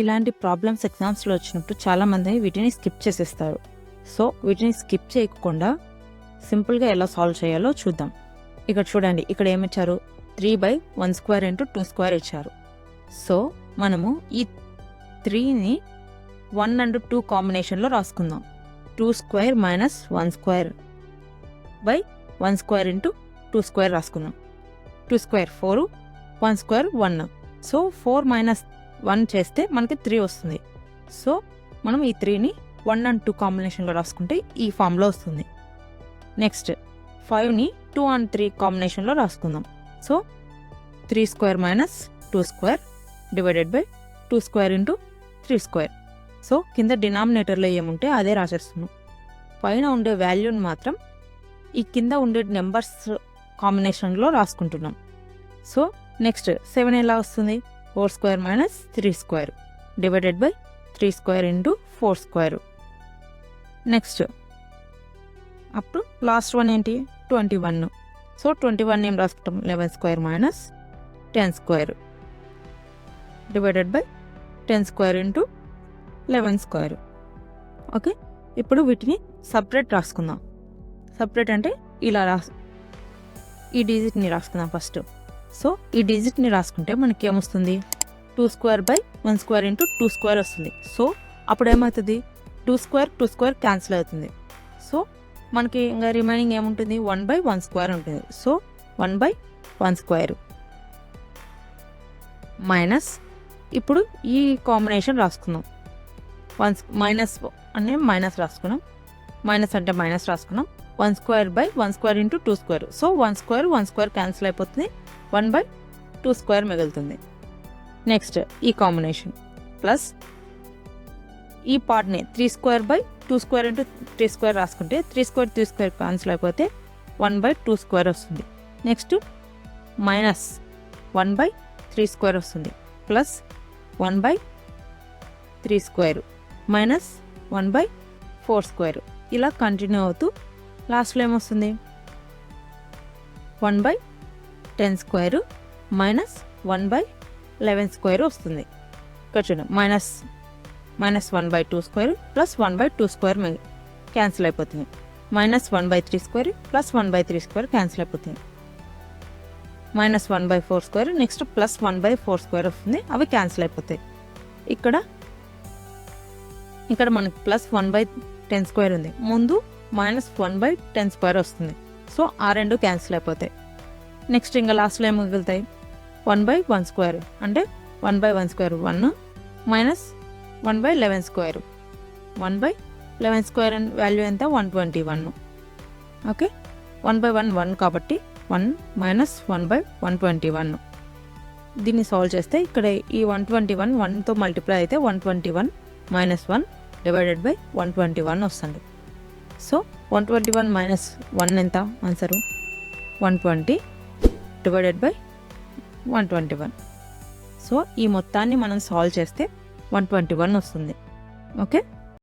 ఇలాంటి ప్రాబ్లమ్స్ ఎగ్జామ్స్లో వచ్చినప్పుడు చాలామంది వీటిని స్కిప్ చేసేస్తారు. సో వీటిని స్కిప్ చేయకుండా సింపుల్గా ఎలా సాల్వ్ చేయాలో చూద్దాం. ఇక్కడ చూడండి, ఇక్కడ ఏమిచ్చారు, 3/1² × 2² ఇచ్చారు. సో మనము ఈ 3ని 1 and 2 కాంబినేషన్లో రాసుకుందాం. 2² - 1² / 1² × 2² రాసుకుందాం. 2² 4, 1² 1. సో 4 - 1 చేస్తే మనకి 3 వస్తుంది. సో మనం ఈ 3ని 1 and 2 కాంబినేషన్లో రాసుకుంటే ఈ ఫామ్లో వస్తుంది. నెక్స్ట్ 5ని 2 and 3 కాంబినేషన్లో రాసుకుందాం. So 3² - 2² divided by 2² × 3². సో కింద డినామినేటర్లో ఏముంటే అదే రాసేస్తున్నాం. పైన ఉండే వాల్యూని మాత్రం ఈ కింద ఉండే నెంబర్స్ కాంబినేషన్లో రాసుకుంటున్నాం. సో నెక్స్ట్ 7 ఎలా వస్తుంది, 4² - 3² డివైడెడ్ బై 3² × 4². నెక్స్ట్ అప్పుడు లాస్ట్ వన్ ఏంటి, 21. సో 21 ఏం రాసుకుంటాం, 11² - 10² డివైడెడ్ బై 10² × 11². ఓకే, ఇప్పుడు వీటిని సపరేట్ రాసుకుందాం. సపరేట్ అంటే ఇలా ఈ డిజిట్ని రాసుకుందాం ఫస్ట్. సో ఈ డిజిట్ని రాసుకుంటే మనకి ఏమొస్తుంది, 2² / 1² × 2² వస్తుంది. సో అప్పుడు ఏమవుతుంది, 2² క్యాన్సిల్ అవుతుంది. సో మనకి ఇంకా రిమైనింగ్ ఏముంటుంది, 1/1² ఉంటుంది. సో 1/1² మైనస్, ఇప్పుడు ఈ కాంబినేషన్ రాసుకుందాం. మైనస్ అంటే మైనస్ రాసుకున్నాం, మైనస్ అంటే మైనస్ రాసుకున్నాం. 1² / 1² × 2². సో 1² క్యాన్సిల్ అయిపోతుంది, 1/2² మిగులుతుంది. నెక్స్ట్ ఈ కాంబినేషన్ ప్లస్ ఈ పార్ట్ని 3² / 2² × 3² రాసుకుంటే 3² క్యాన్సిల్ అయిపోతే 1/2² వస్తుంది. నెక్స్ట్ మైనస్ 1/3² వస్తుంది, ప్లస్ 1/3² మైనస్ 1/4². ఇలా కంటిన్యూ అవుతూ లాస్ట్లో ఏమొస్తుంది, 1/10² మైనస్ 1/11² వస్తుంది. ఇక్కడ చూడండి, మైనస్ 1/2² ప్లస్ 1/2² క్యాన్సిల్ అయిపోతుంది. మైనస్ 1/3² ప్లస్ 1/3² క్యాన్సిల్ అయిపోతుంది. మైనస్ 1/4², నెక్స్ట్ ప్లస్ 1/4² వస్తుంది, అవి క్యాన్సిల్ అయిపోతాయి. ఇక్కడ మనకి ప్లస్ 1/10² ఉంది, ముందు మైనస్ 1/10² వస్తుంది. సో ఆ రెండు క్యాన్సిల్ అయిపోతాయి. నెక్స్ట్ ఇంకా లాస్ట్లో ఏం మిగులుతాయి, 1/1² అంటే 1/1² 1 మైనస్ 1/11². 1/11² వాల్యూ ఎంత, 121. ఓకే, 1/1 1 కాబట్టి 1 మైనస్ 1/121. దీన్ని సాల్వ్ చేస్తే ఇక్కడ ఈ 121 1తో మల్టిప్లై అయితే 121 - 1 డివైడెడ్ బై 121 వస్తుంది. సో 121 - 1 ఎంత, ఆన్సరు 120 డివైడెడ్ బై 121. సో ఈ మొత్తాన్ని మనం సాల్వ్ చేస్తే 121 వస్తుంది. ఓకే.